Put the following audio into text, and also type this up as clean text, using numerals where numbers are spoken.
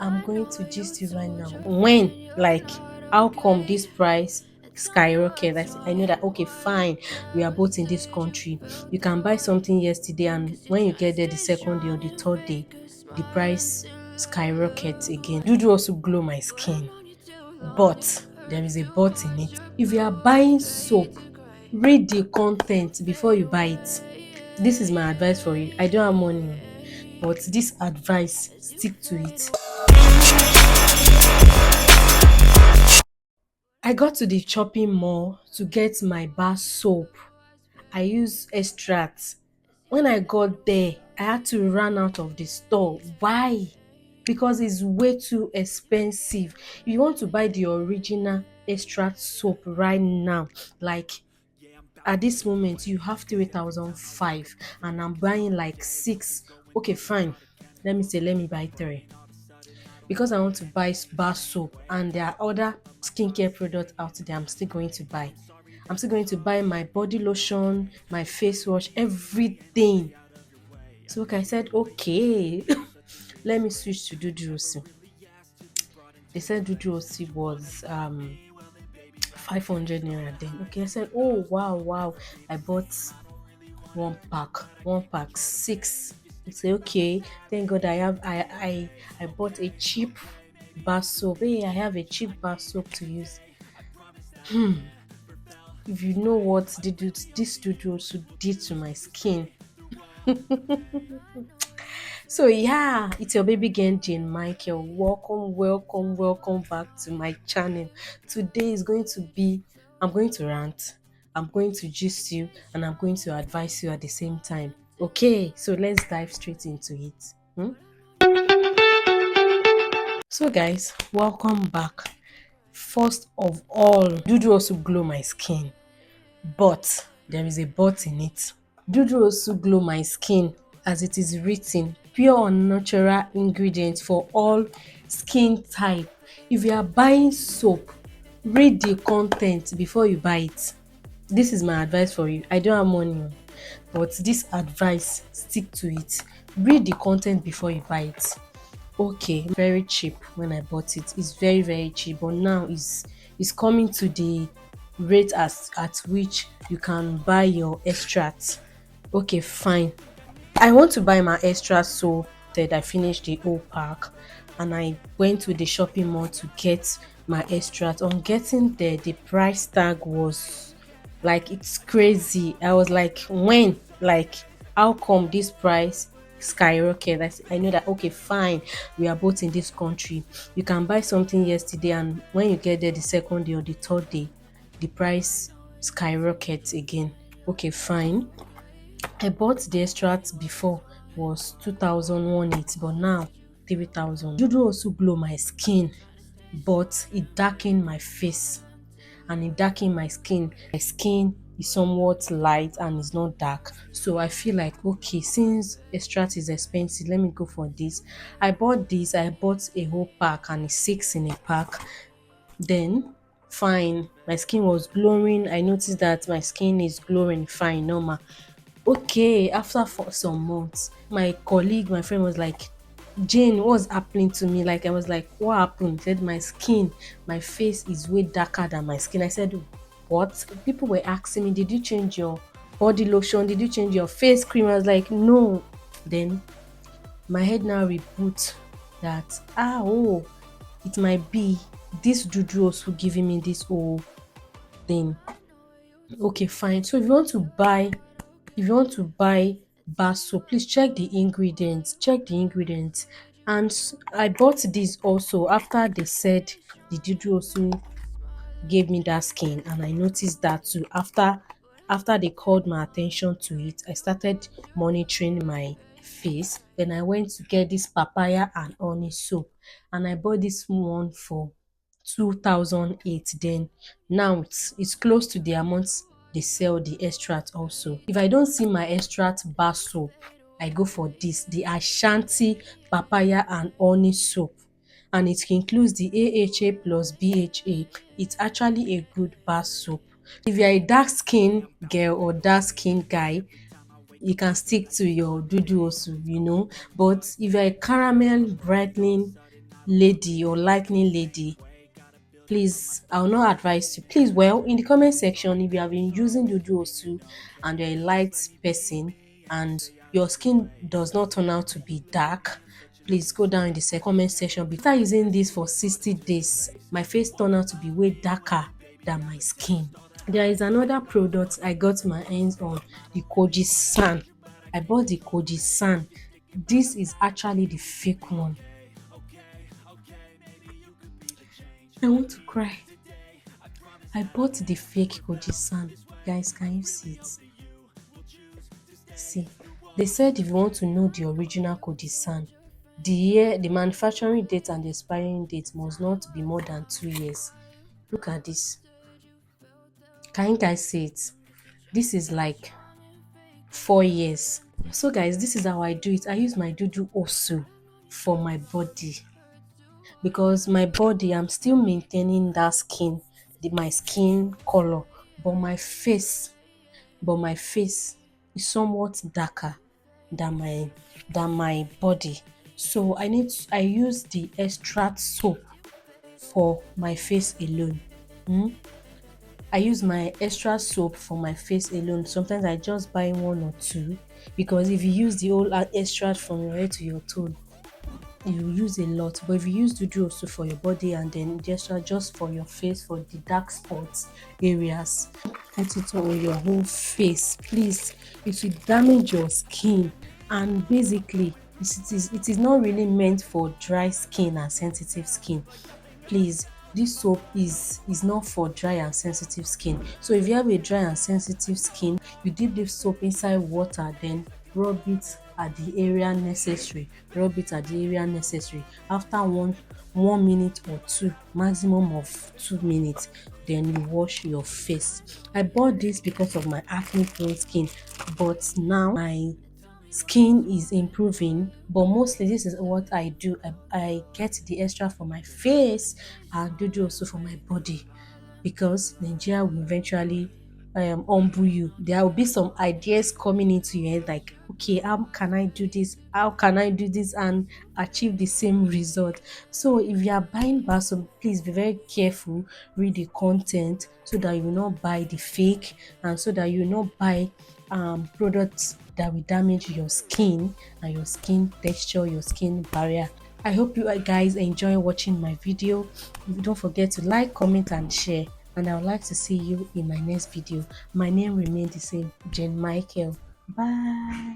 I'm going to gist you right now. When, like, how come this price skyrocket? I know that, okay, fine, we are both in this country. You can buy something yesterday, and when you get there the second day or the third day, the price skyrockets again. Do also glow my skin, but there is a but in it. If you are buying soap, read the content before you buy it. This is my advice for you. I don't have money, but this advice, stick to it. I got to the shopping mall to get my bar soap. I use extract. When I got there, I had to run out of the store. Why? Because it's way too expensive. If you want to buy the original extract soap right now, like at this moment, you have 3,005, and I'm buying like six. Okay, fine. Let me buy three because I want to buy bar soap, and there are other skincare products out there I'm still going to buy. I'm still going to buy my body lotion, my face wash, everything. So okay, I said, okay, let me switch to DUDU OSUN. They said DUDU OSUN was 500 naira then. Okay, I said, oh wow, wow. I bought one pack, six. I say, okay, thank God I bought a cheap bar soap. Hey, I have a cheap bar soap to use. If you know what this DUDU OSUN did to my skin. So yeah, it's your baby girl Jane Michael. Welcome, welcome, welcome back to my channel. Today is going to be, I'm going to rant, I'm going to gist you, and I'm going to advise you at the same time. Okay, so let's dive straight into it. So guys, welcome back. First of all, DUDU also glow my skin, but there is a but in it. DUDU also glow my skin, as it is written, pure and natural ingredients for all skin type. If you are buying soap, read the content before you buy it. This is my advice for you. I don't have money, but this advice, stick to it. Read the content before you buy it. Okay, very cheap when I bought it. It's very, very cheap, but now it's coming to the rate at which you can buy your extract. Okay, fine. I want to buy my extra, so that I finished the whole pack, and I went to the shopping mall to get my extract. On getting there, the price tag was like, it's crazy. I was like, when? Like, how come this price skyrocket? I know that, okay, fine, we are both in this country. You can buy something yesterday, and when you get there the second day or the third day, the price skyrockets again. Okay, fine. I bought the extract before was 2,180, but now 3,000. DUDU also glow my skin, but it darkened my face and it darkened my skin. My skin is somewhat light and is not dark. So I feel like, okay, since extract is expensive, let me go for this. I bought this, I bought a whole pack, and it's six in a pack. Then fine, my skin was glowing. I noticed that my skin is glowing fine, normal. Okay, after for some months, my colleague, my friend was like, Jane, what's happening to me? Like, I was like, what happened? He said, my skin, my face is way darker than my skin. I said, what? People were asking me, did you change your body lotion? Did you change your face cream? I was like, no. Then my head now reboot that, oh, it might be this DUDU also giving me this whole thing. Okay, fine. So if you want to buy bar soap, please check the ingredients. Check the ingredients. And I bought this also after they said the DUDU also gave me that skin, and I noticed that too. After they called my attention to it, I started monitoring my face. Then I went to get this papaya and honey soap, and I bought this one for 2,008. Then now it's close to the amount they sell the extract also. If I don't see my extract bar soap, I go for this, the Ashanti papaya and honey soap, and it includes the AHA plus BHA. It's actually a good bar soap. If you're a dark skin girl or dark skin guy, you can stick to your DUDU OSUN, But if you're a caramel brightening lady or lightning lady, please, I will not advise you. Please, well, in the comment section, if you have been using DUDU OSUN and you're a light person and your skin does not turn out to be dark, please go down in the comment section. After using this for 60 days, my face turned out to be way darker than my skin. There is another product I got my hands on, the Kojisan. I bought the Kojisan. This is actually the fake one. I want to cry. I bought the fake Kojisan. Guys, can you see it? See, they said if you want to know the original Kojisan, the manufacturing date and the expiring date must not be more than 2 years. Look at this. Can you guys see it? This is like 4 years. So guys, this is how I do it. I use my DUDU OSUN for my body, because my body, I'm still maintaining that skin, my skin color, but my face is somewhat darker than my body. So I use the extract soap for my face alone. I use my extra soap for my face alone. Sometimes I just buy one or two, because if you use the whole extract from your head to your toe, you use a lot. But if you use DUDU OSUN for your body and then just for your face, for the dark spots areas, put it on your whole face, please, it will damage your skin. And basically it is not really meant for dry skin and sensitive skin. Please, this soap is not for dry and sensitive skin. So if you have a dry and sensitive skin, you dip this soap inside water, then rub it at the area necessary. After 1 minute or two, maximum of 2 minutes, then you wash your face. I bought this because of my acne prone skin, but now my skin is improving. But mostly this is what I do. I get the extra for my face and DUDU OSUN for my body, because Nigeria will eventually humble you. There will be some ideas coming into your head like, okay, how can I do this? How can I do this and achieve the same result? So if you are buying balsam, please be very careful, read the content, so that you will not buy the fake, and so that you will not buy products that will damage your skin and your skin texture, your skin barrier. I hope you guys enjoy watching my video. Don't forget to like, comment and share, and I would like to see you in my next video. My name remains the same, Jane Michael. Bye.